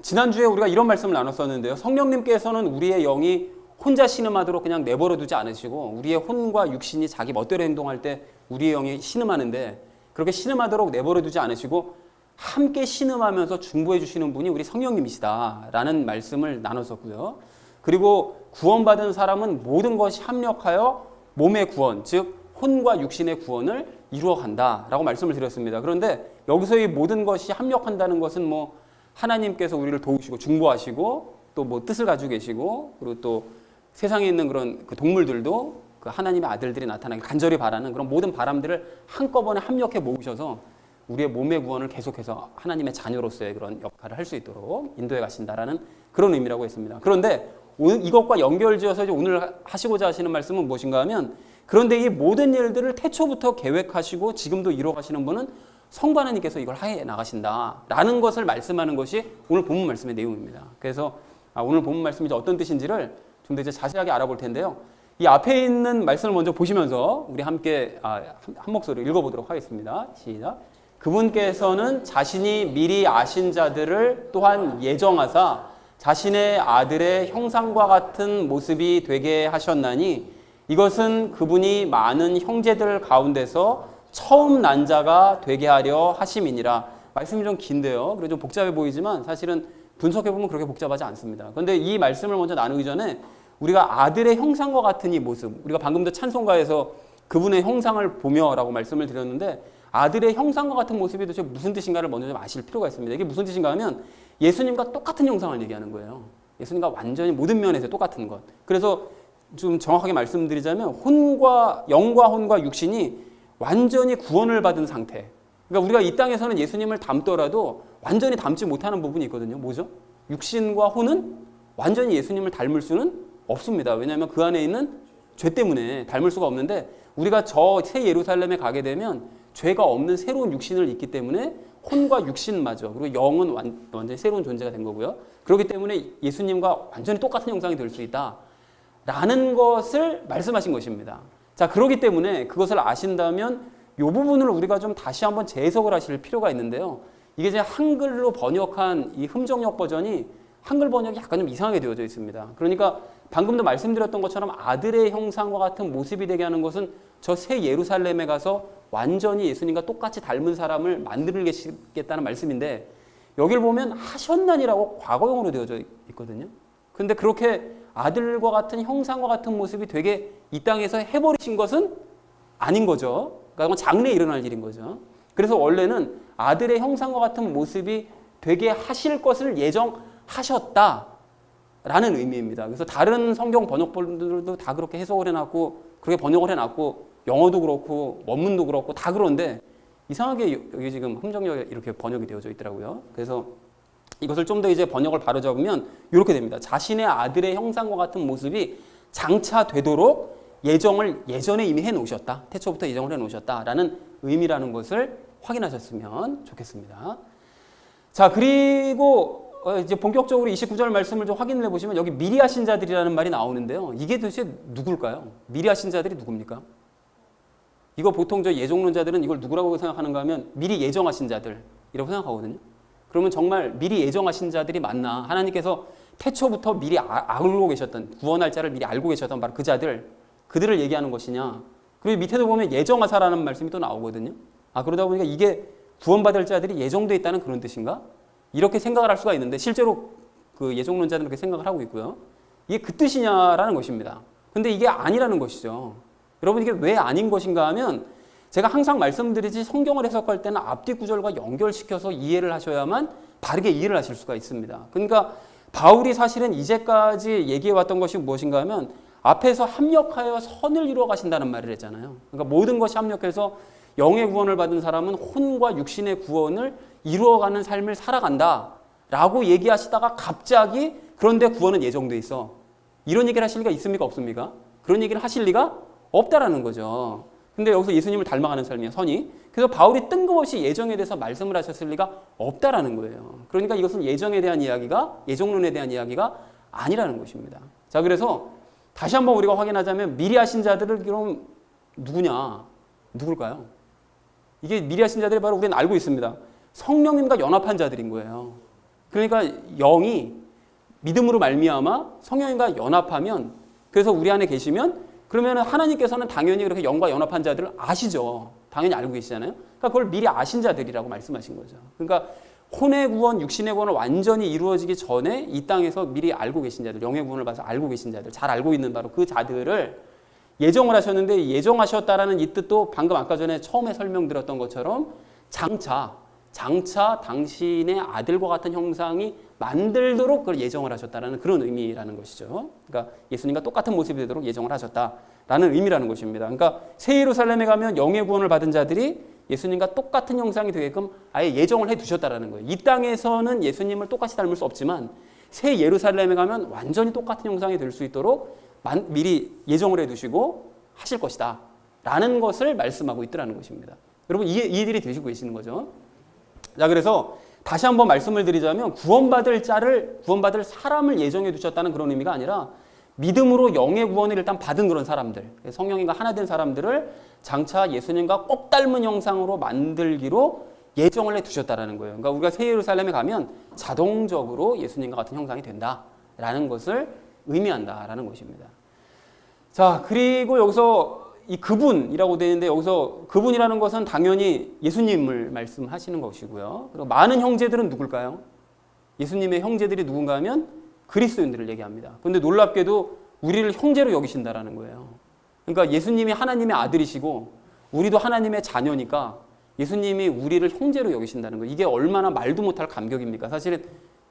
지난주에 우리가 이런 말씀을 나눴었는데요. 성령님께서는 우리의 영이 혼자 신음하도록 그냥 내버려 두지 않으시고 우리의 혼과 육신이 자기 멋대로 행동할 때 우리의 영이 신음하는데 그렇게 신음하도록 내버려 두지 않으시고 함께 신음하면서 중보해 주시는 분이 우리 성령님이시다라는 말씀을 나눴었고요. 그리고 구원받은 사람은 모든 것이 합력하여 몸의 구원, 즉 혼과 육신의 구원을 이루어간다라고 말씀을 드렸습니다. 그런데 여기서 이 모든 것이 합력한다는 것은 뭐 하나님께서 우리를 도우시고 중보하시고 또 뭐 뜻을 가지고 계시고 그리고 또 세상에 있는 그런 그 동물들도 그 하나님의 아들들이 나타나기 간절히 바라는 그런 모든 바람들을 한꺼번에 합력해 모으셔서 우리의 몸의 구원을 계속해서 하나님의 자녀로서의 그런 역할을 할 수 있도록 인도해 가신다라는 그런 의미라고 했습니다. 그런데 오늘 이것과 연결지어서 오늘 하시고자 하시는 말씀은 무엇인가 하면 그런데 이 모든 일들을 태초부터 계획하시고 지금도 이루어가시는 분은 성부 하나님께서 이걸 해 나가신다라는 것을 말씀하는 것이 오늘 본문 말씀의 내용입니다. 그래서 오늘 본문 말씀이 어떤 뜻인지를 좀 더 이제 자세하게 알아볼 텐데요. 이 앞에 있는 말씀을 먼저 보시면서 우리 함께 한 목소리로 읽어보도록 하겠습니다. 시작. 그분께서는 자신이 미리 아신 자들을 또한 예정하사 자신의 아들의 형상과 같은 모습이 되게 하셨나니 이것은 그분이 많은 형제들 가운데서 처음 난 자가 되게 하려 하심이니라. 말씀이 좀 긴데요. 그래서 좀 복잡해 보이지만 사실은 분석해보면 그렇게 복잡하지 않습니다. 그런데 이 말씀을 먼저 나누기 전에 우리가 아들의 형상과 같은 이 모습, 우리가 방금도 찬송가에서 그분의 형상을 보며 라고 말씀을 드렸는데 아들의 형상과 같은 모습이 도대체 무슨 뜻인가를 먼저 좀 아실 필요가 있습니다. 이게 무슨 뜻인가 하면 예수님과 똑같은 형상을 얘기하는 거예요. 예수님과 완전히 모든 면에서 똑같은 것. 그래서 좀 정확하게 말씀드리자면 영과 혼과 육신이 완전히 구원을 받은 상태. 그러니까 우리가 이 땅에서는 예수님을 닮더라도 완전히 닮지 못하는 부분이 있거든요. 뭐죠? 육신과 혼은 완전히 예수님을 닮을 수는 없습니다. 왜냐하면 그 안에 있는 죄 때문에 닮을 수가 없는데 우리가 저 새 예루살렘에 가게 되면 죄가 없는 새로운 육신을 입기 때문에 혼과 육신마저 그리고 영은 완전히 새로운 존재가 된 거고요. 그렇기 때문에 예수님과 완전히 똑같은 형상이 될 수 있다라는 것을 말씀하신 것입니다. 자, 그렇기 때문에 그것을 아신다면 이 부분을 우리가 좀 다시 한번 재해석을 하실 필요가 있는데요. 이게 이제 한글로 번역한 이 흠정역 버전이 한글 번역이 약간 좀 이상하게 되어져 있습니다. 그러니까 방금도 말씀드렸던 것처럼 아들의 형상과 같은 모습이 되게 하는 것은 저 새 예루살렘에 가서 완전히 예수님과 똑같이 닮은 사람을 만들겠다는 말씀인데 여기를 보면 하셨나니라고 과거형으로 되어져 있거든요. 그런데 그렇게 아들과 같은 형상과 같은 모습이 되게 이 땅에서 해버리신 것은 아닌 거죠. 그러니까 장래에 일어날 일인 거죠. 그래서 원래는 아들의 형상과 같은 모습이 되게 하실 것을 예정하셨다라는 의미입니다. 그래서 다른 성경 번역본들도 다 그렇게 해석을 해놨고 그렇게 번역을 해놨고 영어도 그렇고 원문도 그렇고 다 그런데 이상하게 여기 지금 흠정역에 이렇게 번역이 되어져 있더라고요. 그래서 이것을 좀 더 이제 번역을 바로 잡으면 이렇게 됩니다. 자신의 아들의 형상과 같은 모습이 장차 되도록 예정을 예전에 이미 해놓으셨다. 태초부터 예정을 해놓으셨다라는 의미라는 것을 확인하셨으면 좋겠습니다. 자, 그리고 이제 본격적으로 29절 말씀을 좀 확인을 해보시면 여기 미리 하신 자들이라는 말이 나오는데요. 이게 도대체 누굴까요? 미리 하신 자들이 누굽니까? 이거 보통 저 예종론자들은 이걸 누구라고 생각하는가 하면 미리 예정하신 자들이라고 생각하거든요. 그러면 정말 미리 예정하신 자들이 맞나? 하나님께서 태초부터 미리 알고 계셨던 구원할 자를 미리 알고 계셨던 바로 그 자들, 그들을 얘기하는 것이냐? 그리고 밑에도 보면 예정하사라는 말씀이 또 나오거든요. 그러다 보니까 이게 구원받을 자들이 예정되어 있다는 그런 뜻인가? 이렇게 생각을 할 수가 있는데 실제로 그 예종론자들은 그렇게 생각을 하고 있고요. 이게 그 뜻이냐라는 것입니다. 근데 이게 아니라는 것이죠. 여러분 이게 왜 아닌 것인가 하면 제가 항상 말씀드리지 성경을 해석할 때는 앞뒤 구절과 연결시켜서 이해를 하셔야만 바르게 이해를 하실 수가 있습니다. 그러니까 바울이 사실은 이제까지 얘기해왔던 것이 무엇인가 하면 앞에서 합력하여 선을 이루어 가신다는 말을 했잖아요. 그러니까 모든 것이 합력해서 영의 구원을 받은 사람은 혼과 육신의 구원을 이루어가는 삶을 살아간다 라고 얘기하시다가 갑자기 그런데 구원은 예정돼 있어. 이런 얘기를 하실 리가 있습니까? 없습니까? 그런 얘기를 하실 리가 없다라는 거죠. 근데 여기서 예수님을 닮아가는 삶이야, 선이. 그래서 바울이 뜬금없이 예정에 대해서 말씀을 하셨을 리가 없다라는 거예요. 그러니까 이것은 예정에 대한 이야기가, 예정론에 대한 이야기가 아니라는 것입니다. 자, 그래서 다시 한번 우리가 확인하자면 미리 하신 자들을 그럼 누구냐? 누굴까요? 이게 미리 하신 자들이 바로 우리는 알고 있습니다. 성령님과 연합한 자들인 거예요. 그러니까 영이 믿음으로 말미암아 성령님과 연합하면, 그래서 우리 안에 계시면, 그러면 하나님께서는 당연히 그렇게 영과 연합한 자들을 아시죠. 당연히 알고 계시잖아요. 그러니까 그걸 미리 아신 자들이라고 말씀하신 거죠. 그러니까 혼의 구원, 육신의 구원을 완전히 이루어지기 전에 이 땅에서 미리 알고 계신 자들, 영의 구원을 봐서 알고 계신 자들, 잘 알고 있는 바로 그 자들을 예정을 하셨는데, 예정하셨다라는 이 뜻도 방금 아까 전에 처음에 설명드렸던 것처럼 장차 당신의 아들과 같은 형상이 만들도록 그걸 예정을 하셨다라는 그런 의미라는 것이죠. 그러니까 예수님과 똑같은 모습이 되도록 예정을 하셨다라는 의미라는 것입니다. 그러니까 새 예루살렘에 가면 영의 구원을 받은 자들이 예수님과 똑같은 형상이 되게끔 아예 예정을 해 두셨다라는 거예요. 이 땅에서는 예수님을 똑같이 닮을 수 없지만 새 예루살렘에 가면 완전히 똑같은 형상이 될 수 있도록 미리 예정을 해 두시고 하실 것이다 라는 것을 말씀하고 있더라는 것입니다. 여러분 이해들이 되시고 계시는 거죠. 자, 그래서 다시 한번 말씀을 드리자면 구원받을 사람을 예정해 두셨다는 그런 의미가 아니라 믿음으로 영의 구원을 일단 받은 그런 사람들, 성령님과 하나 된 사람들을 장차 예수님과 꼭 닮은 형상으로 만들기로 예정을 해 두셨다라는 거예요. 그러니까 우리가 새 예루살렘에 가면 자동적으로 예수님과 같은 형상이 된다라는 것을 의미한다라는 것입니다. 자, 그리고 여기서 이 그분이라고 되어 있는데, 여기서 그분이라는 것은 당연히 예수님을 말씀하시는 것이고요. 그리고 많은 형제들은 누굴까요? 예수님의 형제들이 누군가 하면 그리스도인들을 얘기합니다. 그런데 놀랍게도 우리를 형제로 여기신다라는 거예요. 그러니까 예수님이 하나님의 아들이시고 우리도 하나님의 자녀니까 예수님이 우리를 형제로 여기신다는 거예요. 이게 얼마나 말도 못할 감격입니까? 사실은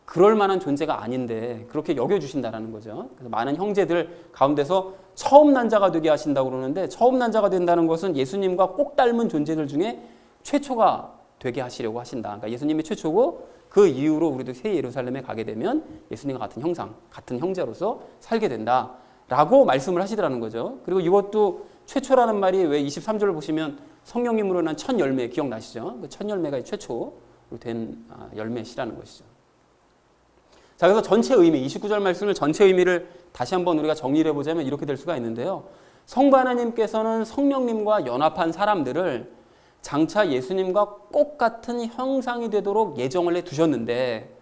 그럴 만한 존재가 아닌데 그렇게 여겨주신다는 거죠. 그래서 많은 형제들 가운데서 처음 난 자가 되게 하신다고 그러는데, 처음 난 자가 된다는 것은 예수님과 꼭 닮은 존재들 중에 최초가 되게 하시려고 하신다. 그러니까 예수님이 최초고 그 이후로 우리도 새 예루살렘에 가게 되면 예수님과 같은 형상, 같은 형제로서 살게 된다라고 말씀을 하시더라는 거죠. 그리고 이것도 최초라는 말이 왜 23절을 보시면 성령님으로 난 첫 열매 기억나시죠? 그 첫 열매가 최초로 된 열매시라는 것이죠. 자, 그래서 전체 의미, 29절 말씀을 전체 의미를 다시 한번 우리가 정리를 해보자면 이렇게 될 수가 있는데요. 성부 하나님께서는 성령님과 연합한 사람들을 장차 예수님과 꼭 같은 형상이 되도록 예정을 해 두셨는데,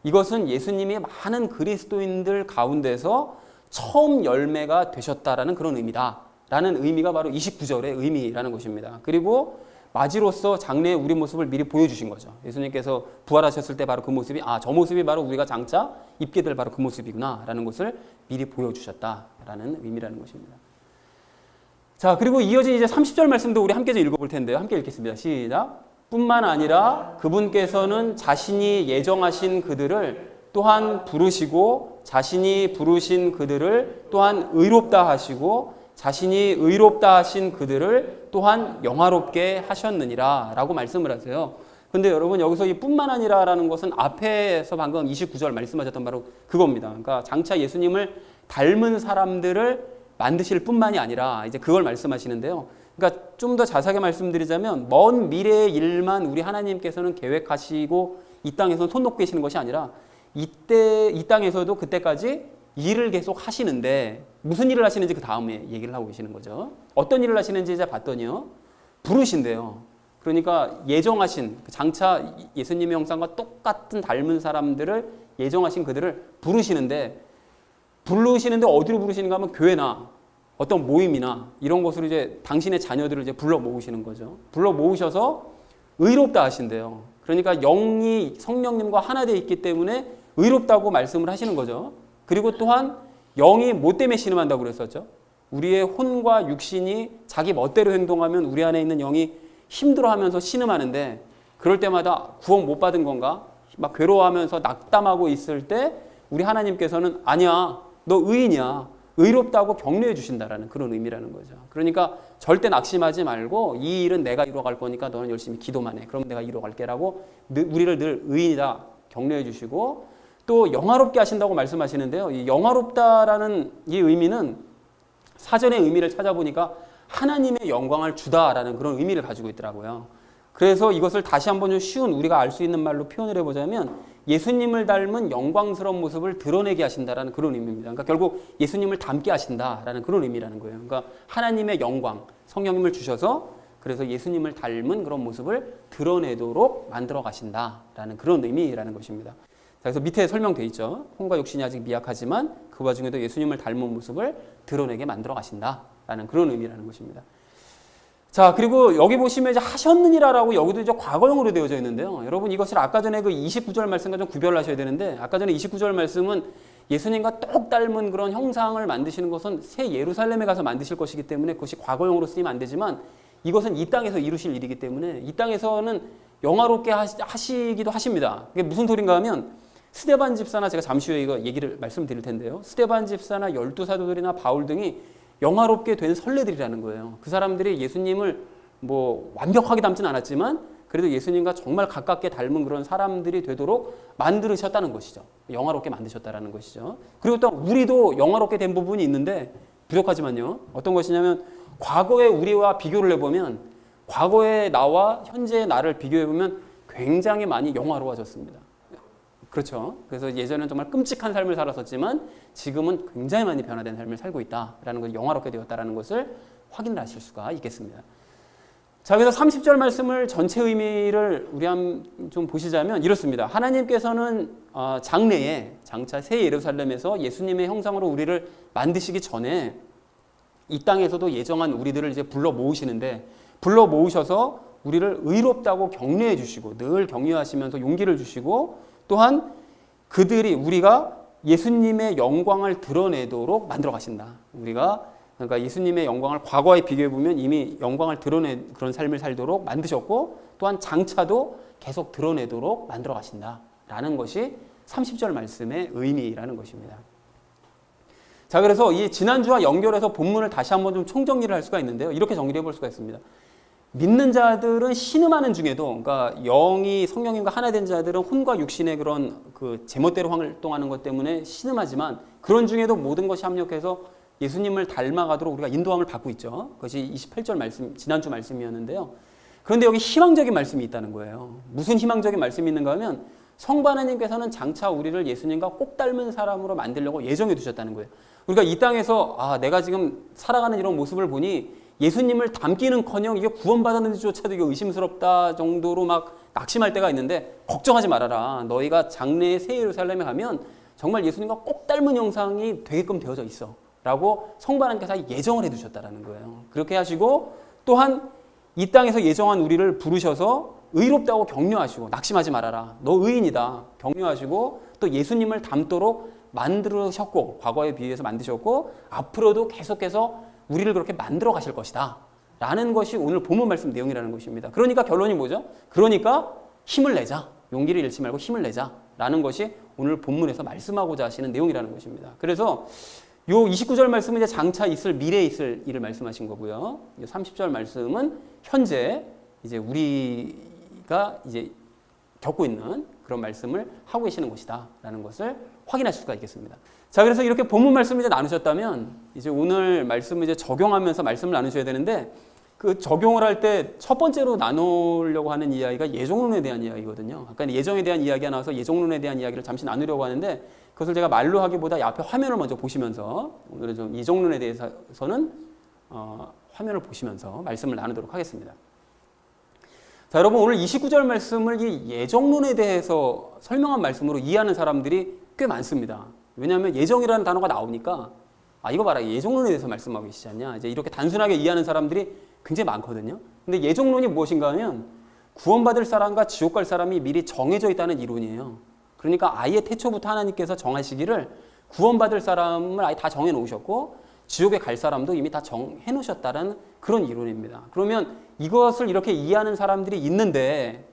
이것은 예수님이 많은 그리스도인들 가운데서 처음 열매가 되셨다라는 그런 의미다라는 의미가 바로 29절의 의미라는 것입니다. 그리고 맞이로서 장래의 우리 모습을 미리 보여주신 거죠. 예수님께서 부활하셨을 때 바로 그 모습이, 저 모습이 바로 우리가 장차 입게 될 바로 그 모습이구나 라는 것을 미리 보여주셨다라는 의미라는 것입니다. 자, 그리고 이어진 이제 30절 말씀도 우리 함께 읽어볼 텐데요. 함께 읽겠습니다. 시작. 뿐만 아니라 그분께서는 자신이 예정하신 그들을 또한 부르시고, 자신이 부르신 그들을 또한 의롭다 하시고, 자신이 의롭다 하신 그들을 또한 영화롭게 하셨느니라 라고 말씀을 하세요. 근데 여러분 여기서 이 뿐만 아니라 라는 것은 앞에서 방금 29절 말씀하셨던 바로 그겁니다. 그러니까 장차 예수님을 닮은 사람들을 만드실 뿐만이 아니라 이제 그걸 말씀하시는데요. 그러니까 좀 더 자세하게 말씀드리자면 먼 미래의 일만 우리 하나님께서는 계획하시고 이 땅에서는 손 놓고 계시는 것이 아니라 이 땅에서도 그때까지 일을 계속 하시는데, 무슨 일을 하시는지 그 다음에 얘기를 하고 계시는 거죠. 어떤 일을 하시는지 이제 봤더니요, 부르신대요. 그러니까 예정하신, 장차 예수님의 형상과 똑같은 닮은 사람들을 예정하신 그들을 부르시는데 어디로 부르시는가 하면 교회나 어떤 모임이나 이런 곳으로 이제 당신의 자녀들을 이제 불러 모으시는 거죠. 불러 모으셔서 의롭다 하신대요. 그러니까 영이 성령님과 하나 되어 있기 때문에 의롭다고 말씀을 하시는 거죠. 그리고 또한 영이 뭐 때문에 신음한다고 그랬었죠? 우리의 혼과 육신이 자기 멋대로 행동하면 우리 안에 있는 영이 힘들어하면서 신음하는데, 그럴 때마다 구원 못 받은 건가? 막 괴로워하면서 낙담하고 있을 때 우리 하나님께서는 아니야, 너 의인이야, 의롭다고 격려해 주신다라는 그런 의미라는 거죠. 그러니까 절대 낙심하지 말고 이 일은 내가 이루어갈 거니까 너는 열심히 기도만 해. 그럼 내가 이루어갈게라고 우리를 늘 의인이다 격려해 주시고, 또 영화롭게 하신다고 말씀하시는데요. 이 영화롭다라는 이 의미는 사전의 의미를 찾아보니까 하나님의 영광을 주다라는 그런 의미를 가지고 있더라고요. 그래서 이것을 다시 한번 좀 쉬운 우리가 알 수 있는 말로 표현을 해보자면 예수님을 닮은 영광스러운 모습을 드러내게 하신다라는 그런 의미입니다. 그러니까 결국 예수님을 닮게 하신다라는 그런 의미라는 거예요. 그러니까 하나님의 영광, 성령님을 주셔서 그래서 예수님을 닮은 그런 모습을 드러내도록 만들어 가신다라는 그런 의미라는 것입니다. 그래서 밑에 설명돼 있죠. 혼과 육신이 아직 미약하지만 그 와중에도 예수님을 닮은 모습을 드러내게 만들어 가신다라는 그런 의미라는 것입니다. 자, 그리고 여기 보시면 이제 하셨느니라라고 여기도 이제 과거형으로 되어져 있는데요. 여러분 이것을 아까 전에 그 29절 말씀과 좀 구별하셔야 되는데, 아까 전에 29절 말씀은 예수님과 똑 닮은 그런 형상을 만드시는 것은 새 예루살렘에 가서 만드실 것이기 때문에 그것이 과거형으로 쓰이면 안 되지만, 이것은 이 땅에서 이루실 일이기 때문에 이 땅에서는 영화롭게 하시기도 하십니다. 그게 무슨 소린가 하면, 스데반 집사나, 제가 잠시 후에 이거 얘기를 말씀드릴 텐데요, 스데반 집사나 12사도들이나 바울 등이 영화롭게 된 선례들이라는 거예요. 그 사람들이 예수님을 뭐 완벽하게 닮지는 않았지만 그래도 예수님과 정말 가깝게 닮은 그런 사람들이 되도록 만드셨다는 것이죠. 영화롭게 만드셨다는 것이죠. 그리고 또 우리도 영화롭게 된 부분이 있는데 부족하지만요. 어떤 것이냐면, 과거의 우리와 비교를 해보면, 과거의 나와 현재의 나를 비교해보면 굉장히 많이 영화로워졌습니다. 그렇죠. 그래서 예전에는 정말 끔찍한 삶을 살았었지만 지금은 굉장히 많이 변화된 삶을 살고 있다라는 걸, 영화롭게 되었다라는 것을 확인을 하실 수가 있겠습니다. 자, 그래서 30절 말씀을 전체 의미를 우리 좀 보시자면 이렇습니다. 하나님께서는 장래에, 장차 새 예루살렘에서 예수님의 형상으로 우리를 만드시기 전에 이 땅에서도 예정한 우리들을 이제 불러 모으시는데, 불러 모으셔서 우리를 의롭다고 격려해 주시고, 늘 격려하시면서 용기를 주시고, 또한 그들이, 우리가 예수님의 영광을 드러내도록 만들어 가신다. 우리가 그러니까 예수님의 영광을 과거에 비교해 보면 이미 영광을 드러내 그런 삶을 살도록 만드셨고, 또한 장차도 계속 드러내도록 만들어 가신다라는 것이 30절 말씀의 의미라는 것입니다. 자, 그래서 이 지난주와 연결해서 본문을 다시 한번 좀 총정리를 할 수가 있는데요. 이렇게 정리해 볼 수가 있습니다. 믿는 자들은 신음하는 중에도, 그러니까 영이 성령님과 하나 된 자들은 혼과 육신의 그런 그 제멋대로 활동하는 것 때문에 신음하지만, 그런 중에도 모든 것이 합력해서 예수님을 닮아가도록 우리가 인도함을 받고 있죠. 그것이 28절 말씀, 지난주 말씀이었는데요. 그런데 여기 희망적인 말씀이 있다는 거예요. 무슨 희망적인 말씀이 있는가 하면, 성부 하나님께서는 장차 우리를 예수님과 꼭 닮은 사람으로 만들려고 예정해 두셨다는 거예요. 우리가 이 땅에서 내가 지금 살아가는 이런 모습을 보니 예수님을 닮기는커녕 이게 구원받았는지조차도 이게 의심스럽다 정도로 막 낙심할 때가 있는데, 걱정하지 말아라. 너희가 장래의 새 예루살렘에 가면 정말 예수님과 꼭 닮은 형상이 되게끔 되어져 있어 라고 성부 하나님께서 예정을 해두셨다는 거예요. 그렇게 하시고, 또한 이 땅에서 예정한 우리를 부르셔서 의롭다고 격려하시고, 낙심하지 말아라, 너 의인이다 격려하시고, 또 예수님을 닮도록 만드셨고, 과거에 비해서 만드셨고, 앞으로도 계속해서 우리를 그렇게 만들어 가실 것이다 라는 것이 오늘 본문 말씀 내용이라는 것입니다. 그러니까 결론이 뭐죠? 그러니까 힘을 내자, 용기를 잃지 말고 힘을 내자 라는 것이 오늘 본문에서 말씀하고자 하시는 내용이라는 것입니다. 그래서 요 29절 말씀은 이제 장차 있을, 미래에 있을 일을 말씀하신 거고요. 30절 말씀은 현재 이제 우리가 이제 겪고 있는 그런 말씀을 하고 계시는 것이다 라는 것을 확인하실 수가 있겠습니다. 자, 그래서 이렇게 본문 말씀을 이제 나누셨다면, 이제 오늘 말씀을 이제 적용하면서 말씀을 나누셔야 되는데, 그 적용을 할 때 첫 번째로 나누려고 하는 이야기가 예정론에 대한 이야기거든요. 아까 예정에 대한 이야기가 나와서 예정론에 대한 이야기를 잠시 나누려고 하는데, 그것을 제가 말로 하기보다 이 앞에 화면을 먼저 보시면서, 오늘은 좀 예정론에 대해서는 화면을 보시면서 말씀을 나누도록 하겠습니다. 자, 여러분 오늘 29절 말씀을 이 예정론에 대해서 설명한 말씀으로 이해하는 사람들이 꽤 많습니다. 왜냐하면 예정이라는 단어가 나오니까 이거 봐라, 예정론에 대해서 말씀하고 계시지 않냐, 이제 이렇게 단순하게 이해하는 사람들이 굉장히 많거든요. 근데 예정론이 무엇인가 하면 구원받을 사람과 지옥 갈 사람이 미리 정해져 있다는 이론이에요. 그러니까 아예 태초부터 하나님께서 정하시기를 구원받을 사람을 아예 다 정해 놓으셨고 지옥에 갈 사람도 이미 다 정해 놓으셨다는 그런 이론입니다. 그러면 이것을 이렇게 이해하는 사람들이 있는데,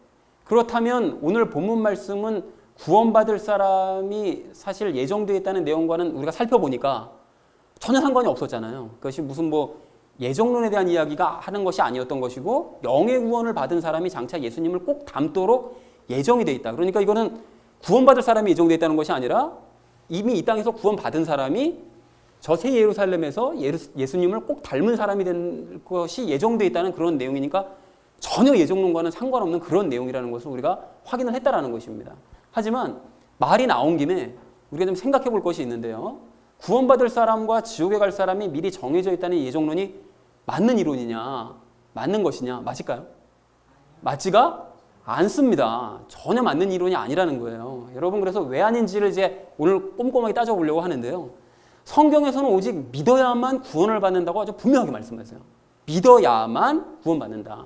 그렇다면 오늘 본문 말씀은 구원받을 사람이 사실 예정되어 있다는 내용과는 우리가 살펴보니까 전혀 상관이 없었잖아요. 그것이 무슨 예정론에 대한 이야기가 하는 것이 아니었던 것이고, 영의 구원을 받은 사람이 장차 예수님을 꼭 닮도록 예정이 되어 있다. 그러니까 이거는 구원받을 사람이 예정되어 있다는 것이 아니라 이미 이 땅에서 구원받은 사람이 저 새 예루살렘에서 예수님을 꼭 닮은 사람이 된 것이 예정되어 있다는 그런 내용이니까 전혀 예정론과는 상관없는 그런 내용이라는 것을 우리가 확인을 했다라는 것입니다. 하지만 말이 나온 김에 우리가 좀 생각해 볼 것이 있는데요. 구원받을 사람과 지옥에 갈 사람이 미리 정해져 있다는 예정론이 맞는 이론이냐, 맞는 것이냐, 맞을까요? 맞지가 안 씁니다. 전혀 맞는 이론이 아니라는 거예요. 여러분, 그래서 왜 아닌지를 이제 오늘 꼼꼼하게 따져보려고 하는데요. 성경에서는 오직 믿어야만 구원을 받는다고 아주 분명하게 말씀하세요. 믿어야만 구원받는다.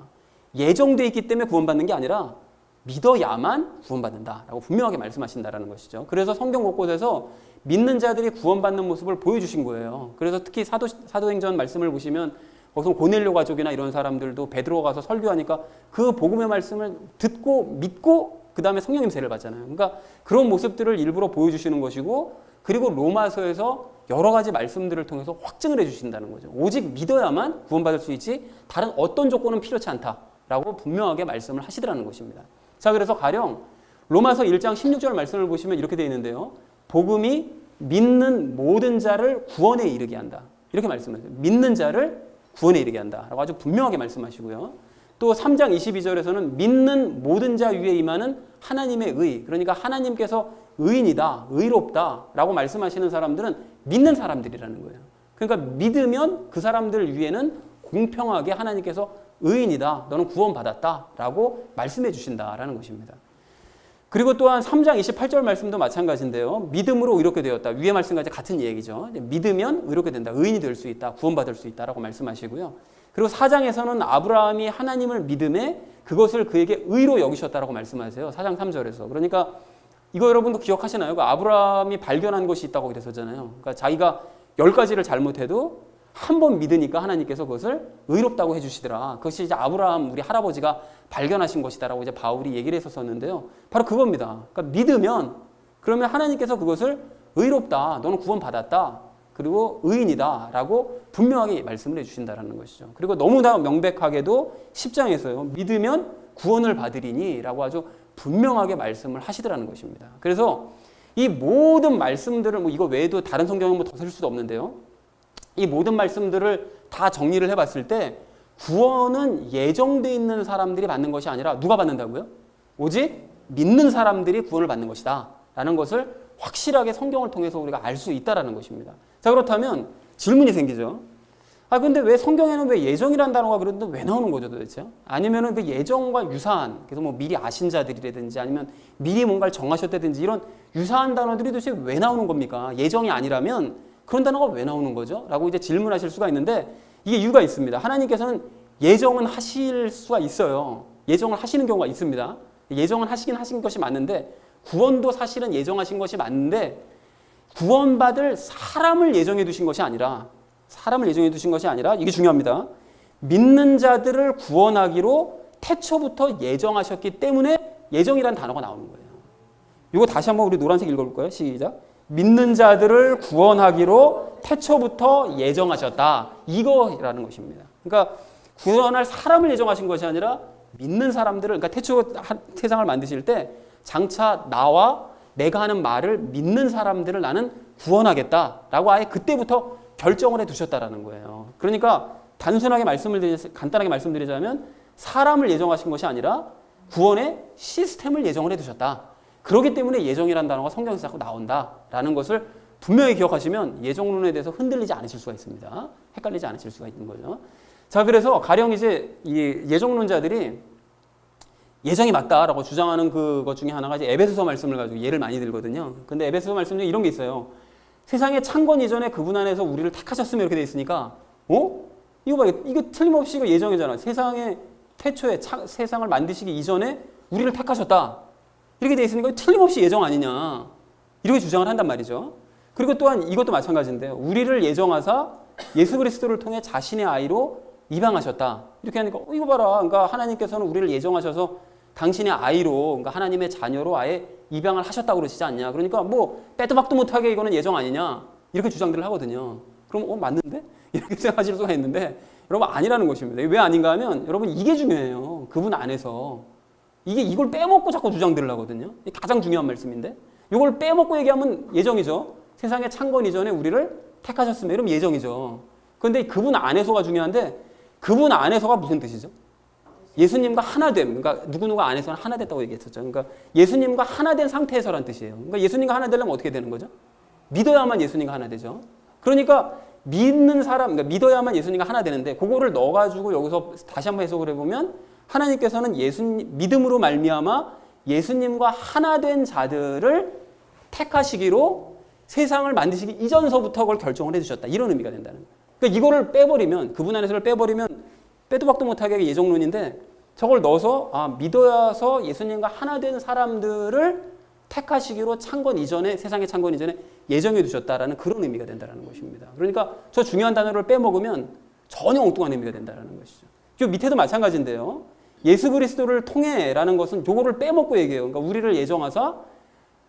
예정돼 있기 때문에 구원받는 게 아니라 믿어야만 구원받는다라고 분명하게 말씀하신다라는 것이죠. 그래서 성경 곳곳에서 믿는 자들이 구원받는 모습을 보여주신 거예요. 그래서 특히 사도행전 말씀을 보시면 거기서 고넬료 가족이나 이런 사람들도 베드로가 가서 설교하니까 그 복음의 말씀을 듣고 믿고 그 다음에 성령님 세례를 받잖아요. 그러니까 그런 모습들을 일부러 보여주시는 것이고, 그리고 로마서에서 여러 가지 말씀들을 통해서 확증을 해주신다는 거죠. 오직 믿어야만 구원받을 수 있지 다른 어떤 조건은 필요치 않다라고 분명하게 말씀을 하시더라는 것입니다. 자, 그래서 가령 로마서 1장 16절 말씀을 보시면 이렇게 되어 있는데요. 복음이 믿는 모든 자를 구원에 이르게 한다. 이렇게 말씀하세요. 믿는 자를 구원에 이르게 한다라고 아주 분명하게 말씀하시고요. 또 3장 22절에서는 믿는 모든 자 위에 임하는 하나님의 의, 그러니까 하나님께서 의인이다, 의롭다라고 말씀하시는 사람들은 믿는 사람들이라는 거예요. 그러니까 믿으면 그 사람들 위에는 공평하게 하나님께서 의인이다, 너는 구원받았다라고 말씀해 주신다라는 것입니다. 그리고 또한 3장 28절 말씀도 마찬가지인데요. 믿음으로 의롭게 되었다. 위의 말씀까지 같은 얘기죠. 믿으면 의롭게 된다. 의인이 될 수 있다. 구원받을 수 있다라고 말씀하시고요. 그리고 4장에서는 아브라함이 하나님을 믿음에 그것을 그에게 의로 여기셨다라고 말씀하세요. 4장 3절에서. 그러니까 이거 여러분도 기억하시나요? 그 아브라함이 발견한 것이 있다고 그랬었잖아요. 그러니까 자기가 10가지를 잘못해도 한 번 믿으니까 하나님께서 그것을 의롭다고 해주시더라. 그것이 이제 아브라함 우리 할아버지가 발견하신 것이다라고 이제 바울이 얘기를 했었는데요. 바로 그겁니다. 그러니까 믿으면 그러면 하나님께서 그것을 의롭다, 너는 구원받았다, 그리고 의인이다라고 분명하게 말씀을 해주신다라는 것이죠. 그리고 너무나 명백하게도 10장에서요. 믿으면 구원을 받으리니라고 아주 분명하게 말씀을 하시더라는 것입니다. 그래서 이 모든 말씀들을 이거 외에도 다른 성경은 더 쓸 수도 없는데요. 이 모든 말씀들을 다 정리를 해봤을 때 구원은 예정돼 있는 사람들이 받는 것이 아니라 누가 받는다고요? 오직 믿는 사람들이 구원을 받는 것이다 라는 것을 확실하게 성경을 통해서 우리가 알 수 있다는 것입니다. 자, 그렇다면 질문이 생기죠. 근데 왜 성경에는 왜 예정이라는 단어가 그런데 왜 나오는 거죠 도대체? 아니면은 그 예정과 유사한, 그래서 뭐 미리 아신 자들이라든지 아니면 미리 뭔가를 정하셨다든지 이런 유사한 단어들이 도대체 왜 나오는 겁니까? 예정이 아니라면 그런 단어가 왜 나오는 거죠? 라고 이제 질문하실 수가 있는데 이게 이유가 있습니다. 하나님께서는 예정은 하실 수가 있어요. 예정을 하시는 경우가 있습니다. 예정을 하신 것이 맞는데 구원도 사실은 예정하신 것이 맞는데 구원받을 사람을 예정해 두신 것이 아니라 이게 중요합니다. 믿는 자들을 구원하기로 태초부터 예정하셨기 때문에 예정이라는 단어가 나오는 거예요. 이거 다시 한번 우리 노란색 읽어볼까요? 시작. 믿는 자들을 구원하기로 태초부터 예정하셨다. 이거라는 것입니다. 그러니까 구원할 사람을 예정하신 것이 아니라 믿는 사람들을, 그러니까 태초 세상을 만드실 때 장차 나와 내가 하는 말을 믿는 사람들을 나는 구원하겠다라고 아예 그때부터 결정을 해 두셨다라는 거예요. 그러니까 단순하게 간단하게 말씀드리자면 사람을 예정하신 것이 아니라 구원의 시스템을 예정을 해 두셨다. 그렇기 때문에 예정이라는 단어가 성경에서 자꾸 나온다라는 것을 분명히 기억하시면 예정론에 대해서 흔들리지 않으실 수가 있습니다. 헷갈리지 않으실 수가 있는 거죠. 자, 그래서 가령 이제 이 예정론자들이 예정이 맞다라고 주장하는 그것 중에 하나가 이제 에베소서 말씀을 가지고 예를 많이 들거든요. 근데 에베소서 말씀 중에 이런 게 있어요. 세상의 창건 이전에 그분 안에서 우리를 택하셨으면 이렇게 돼 있으니까, 이거 봐, 이거 틀림없이 이거 예정이잖아. 세상의 태초에 세상을 만드시기 이전에 우리를 택하셨다. 이렇게 돼 있으니까 틀림없이 예정 아니냐. 이렇게 주장을 한단 말이죠. 그리고 또한 이것도 마찬가지인데요. 우리를 예정하사 예수 그리스도를 통해 자신의 아이로 입양하셨다. 이렇게 하니까 이거 봐라. 그러니까 하나님께서는 우리를 예정하셔서 당신의 아이로, 그러니까 하나님의 자녀로 아예 입양을 하셨다고 그러시지 않냐. 그러니까 뭐 빼도 박도 못하게 이거는 예정 아니냐. 이렇게 주장들을 하거든요. 그럼 맞는데? 이렇게 생각하실 수가 있는데 여러분 아니라는 것입니다. 왜 아닌가 하면 여러분 이게 중요해요. 그분 안에서. 이걸 빼먹고 자꾸 주장들을 하거든요. 이게 가장 중요한 말씀인데 이걸 빼먹고 얘기하면 예정이죠. 세상의 창건 이전에 우리를 택하셨으면 이러면 예정이죠. 그런데 그분 안에서가 중요한데 그분 안에서가 무슨 뜻이죠? 예수님과 하나됨. 그러니까 누구누가 안에서는 하나 됐다고 얘기했었죠. 그러니까 예수님과 하나 된 상태에서란 뜻이에요. 그러니까 예수님과 하나 되려면 어떻게 되는 거죠? 믿어야만 예수님과 하나 되죠. 그러니까 믿는 사람, 그러니까 믿어야만 예수님과 하나 되는데 그거를 넣어가지고 여기서 다시 한번 해석을 해보면 하나님께서는 믿음으로 말미암아 예수님과 하나 된 자들을 택하시기로 세상을 만드시기 이전서부터 그걸 결정을 해주셨다. 이런 의미가 된다는 거예요. 그러니까 이거를 빼버리면, 그분 안에서를 빼버리면 빼도 박도 못하게 예정론인데 저걸 넣어서 믿어야서 예수님과 하나 된 사람들을 택하시기로 창건 이전에, 세상의 창건 이전에 예정해 두셨다라는 그런 의미가 된다는 것입니다. 그러니까 저 중요한 단어를 빼먹으면 전혀 엉뚱한 의미가 된다는 것이죠. 저 밑에도 마찬가지인데요. 예수 그리스도를 통해라는 것은 요거를 빼먹고 얘기해요. 그러니까 우리를 예정하사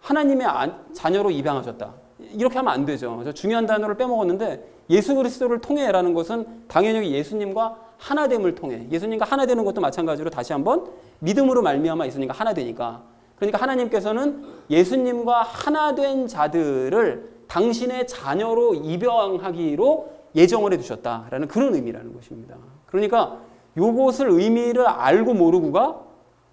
하나님의 자녀로 입양하셨다. 이렇게 하면 안 되죠. 저 중요한 단어를 빼먹었는데 예수 그리스도를 통해라는 것은 당연히 예수님과 하나됨을 통해, 예수님과 하나 되는 것도 마찬가지로 다시 한번 믿음으로 말미암아 예수님과 하나 되니까, 그러니까 하나님께서는 예수님과 하나 된 자들을 당신의 자녀로 입양하기로 예정을 해두셨다라는 그런 의미라는 것입니다. 그러니까 요것을 의미를 알고 모르고가,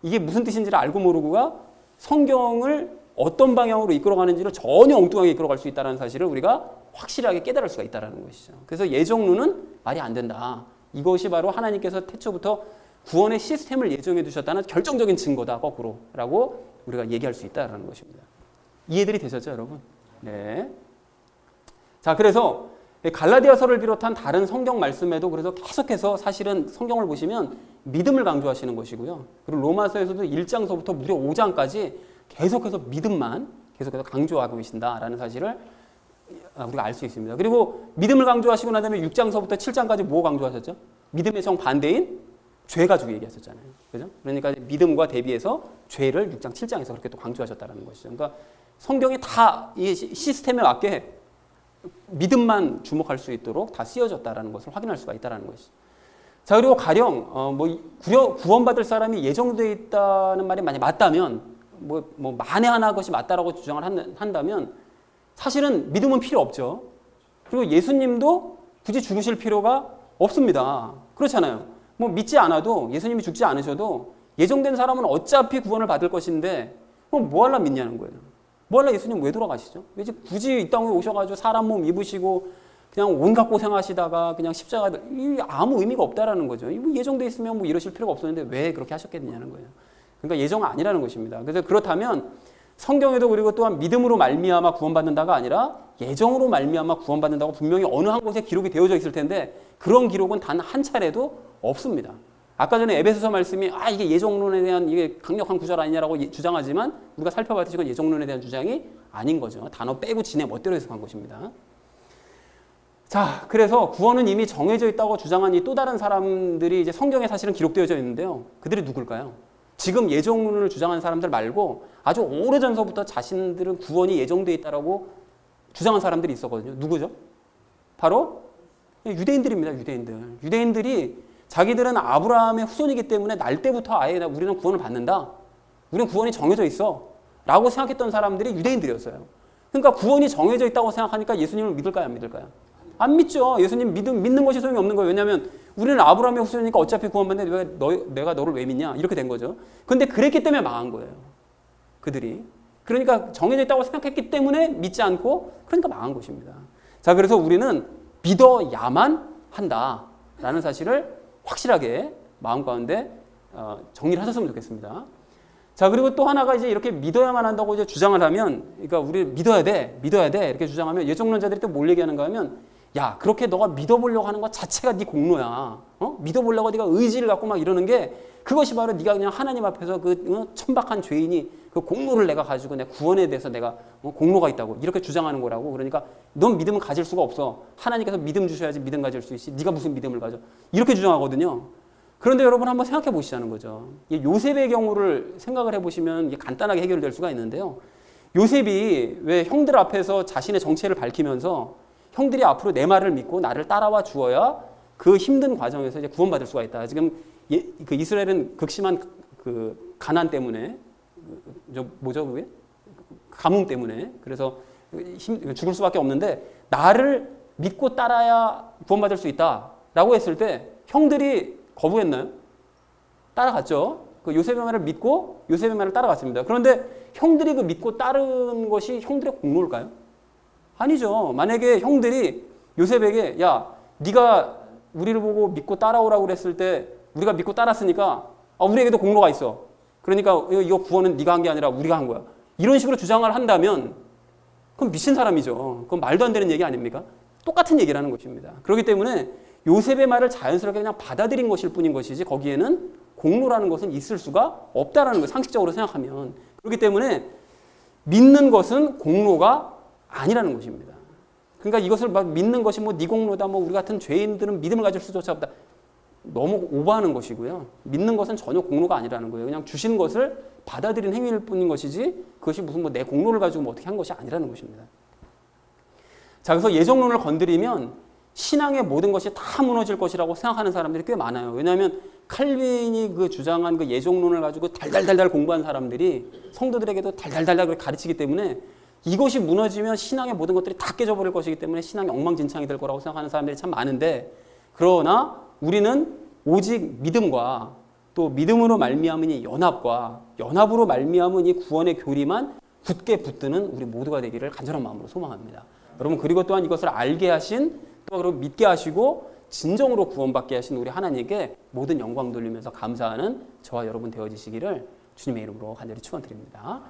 이게 무슨 뜻인지를 알고 모르고가 성경을 어떤 방향으로 이끌어가는지를 전혀 엉뚱하게 이끌어갈 수 있다는 사실을 우리가 확실하게 깨달을 수가 있다는 것이죠. 그래서 예정론은 말이 안 된다. 이것이 바로 하나님께서 태초부터 구원의 시스템을 예정해 두셨다는 결정적인 증거다, 거꾸로 라고 우리가 얘기할 수 있다는 것입니다. 이해들이 되셨죠, 여러분? 네. 자, 그래서 갈라디아서를 비롯한 다른 성경 말씀에도 그래서 계속해서 사실은 성경을 보시면 믿음을 강조하시는 것이고요. 그리고 로마서에서도 1장서부터 무려 5장까지 계속해서 믿음만 계속해서 강조하고 계신다라는 사실을 우리가 알 수 있습니다. 그리고 믿음을 강조하시고 난 다음에 6장서부터 7장까지 뭐 강조하셨죠? 믿음의 정반대인 죄 가지고 얘기하셨잖아요. 그죠? 그러니까 믿음과 대비해서 죄를 6장, 7장에서 그렇게 또 강조하셨다는 것이죠. 그러니까 성경이 다 이 시스템에 맞게 믿음만 주목할 수 있도록 다 쓰여졌다는 것을 확인할 수가 있다는 것이죠. 자, 그리고 가령 구원받을 사람이 예정되어 있다는 말이 만약 맞다면, 만에 하나 것이 맞다라고 주장을 한다면 사실은 믿음은 필요 없죠. 그리고 예수님도 굳이 죽으실 필요가 없습니다. 그렇잖아요. 믿지 않아도, 예수님이 죽지 않으셔도 예정된 사람은 어차피 구원을 받을 것인데 뭐 하려 믿냐는 거예요. 뭐 하려 예수님 왜 돌아가시죠? 왜 굳이 이 땅에 오셔가지고 사람 몸 입으시고 그냥 온갖 고생하시다가 그냥 십자가, 아무 의미가 없다라는 거죠. 예정돼 있으면 이러실 필요가 없었는데 왜 그렇게 하셨겠느냐는 거예요. 그러니까 예정은 아니라는 것입니다. 그래서 그렇다면 성경에도 그리고 또한 믿음으로 말미암아 구원받는다가 아니라 예정으로 말미암아 구원받는다고 분명히 어느 한 곳에 기록이 되어져 있을 텐데 그런 기록은 단 한 차례도 없습니다. 아까 전에 에베소서 말씀이 이게 예정론에 대한 이게 강력한 구절 아니냐라고 주장하지만 우리가 살펴봤듯이 이건 예정론에 대한 주장이 아닌 거죠. 단어 빼고 지네 멋대로 해석한 것입니다. 자, 그래서 구원은 이미 정해져 있다고 주장한 이 또 다른 사람들이 이제 성경에 사실은 기록되어져 있는데요. 그들이 누굴까요? 지금 예정론을 주장하는 사람들 말고 아주 오래전서부터 자신들은 구원이 예정되어 있다라고 주장한 사람들이 있었거든요. 누구죠? 바로 유대인들입니다. 유대인들이 자기들은 아브라함의 후손이기 때문에 날 때부터 아예 우리는 구원을 받는다. 우리는 구원이 정해져 있어. 라고 생각했던 사람들이 유대인들이었어요. 그러니까 구원이 정해져 있다고 생각하니까 예수님을 믿을까요? 안 믿을까요? 안 믿죠. 예수님 믿는 것이 소용이 없는 거예요. 왜냐하면 우리는 아브라함의 후손이니까 어차피 구원받는데 내가 너를 왜 믿냐? 이렇게 된 거죠. 그런데 그랬기 때문에 망한 거예요. 그들이. 그러니까 정해져 있다고 생각했기 때문에 믿지 않고 그러니까 망한 것입니다. 자, 그래서 우리는 믿어야만 한다라는 사실을 확실하게 마음 가운데 정리를 하셨으면 좋겠습니다. 자, 그리고 또 하나가 이제 이렇게 믿어야만 한다고 이제 주장을 하면, 그러니까 우리 믿어야 돼 이렇게 주장하면 예정론자들이 또 뭘 얘기하는가 하면, 야, 그렇게 너가 믿어보려고 하는 것 자체가 네 공로야. 믿어보려고 네가 의지를 갖고 막 이러는 게 그것이 바로 네가 그냥 하나님 앞에서 그 천박한 죄인이 그 공로를 내가 가지고 내 구원에 대해서 내가 공로가 있다고 이렇게 주장하는 거라고. 그러니까 넌 믿음을 가질 수가 없어. 하나님께서 믿음 주셔야지 믿음 가질 수 있지. 네가 무슨 믿음을 가져? 이렇게 주장하거든요. 그런데 여러분 한번 생각해 보시자는 거죠. 요셉의 경우를 생각을 해보시면 이게 간단하게 해결될 수가 있는데요. 요셉이 왜 형들 앞에서 자신의 정체를 밝히면서 형들이 앞으로 내 말을 믿고 나를 따라와 주어야 그 힘든 과정에서 이제 구원받을 수가 있다. 지금 그 이스라엘은 극심한 그 가난 때문에, 그게? 가뭄 때문에. 그래서 죽을 수밖에 없는데 나를 믿고 따라야 구원받을 수 있다라고 했을 때 형들이 거부했나요? 따라갔죠. 그 요셉의 말을 믿고 요셉의 말을 따라갔습니다. 그런데 형들이 그 믿고 따른 것이 형들의 공로일까요? 아니죠. 만약에 형들이 요셉에게 야, 네가 우리를 보고 믿고 따라오라고 그랬을 때 우리가 믿고 따랐으니까 우리에게도 공로가 있어. 그러니까 이거 구원은 네가 한 게 아니라 우리가 한 거야. 이런 식으로 주장을 한다면 그럼 미친 사람이죠. 그건 말도 안 되는 얘기 아닙니까? 똑같은 얘기라는 것입니다. 그렇기 때문에 요셉의 말을 자연스럽게 그냥 받아들인 것일 뿐인 것이지 거기에는 공로라는 것은 있을 수가 없다라는 거예요. 상식적으로 생각하면. 그렇기 때문에 믿는 것은 공로가 아니라는 것입니다. 그러니까 이것을 막 믿는 것이 뭐 네 공로다, 뭐 우리 같은 죄인들은 믿음을 가질 수조차 없다. 너무 오버하는 것이고요. 믿는 것은 전혀 공로가 아니라는 거예요. 그냥 주신 것을 받아들인 행위일 뿐인 것이지 그것이 무슨 뭐 내 공로를 가지고 뭐 어떻게 한 것이 아니라는 것입니다. 자, 그래서 예정론을 건드리면 신앙의 모든 것이 다 무너질 것이라고 생각하는 사람들이 꽤 많아요. 왜냐하면 칼빈이 그 주장한 그 예정론을 가지고 달달달달 공부한 사람들이 성도들에게도 달달달달 가르치기 때문에 이것이 무너지면 신앙의 모든 것들이 다 깨져버릴 것이기 때문에 신앙이 엉망진창이 될 거라고 생각하는 사람들이 참 많은데, 그러나 우리는 오직 믿음과 또 믿음으로 말미암은 이 연합으로 말미암은 이 구원의 교리만 굳게 붙드는 우리 모두가 되기를 간절한 마음으로 소망합니다. 여러분, 그리고 또한 이것을 알게 하신, 또 그리고 믿게 하시고 진정으로 구원받게 하신 우리 하나님께 모든 영광 돌리면서 감사하는 저와 여러분 되어지시기를 주님의 이름으로 간절히 축원드립니다.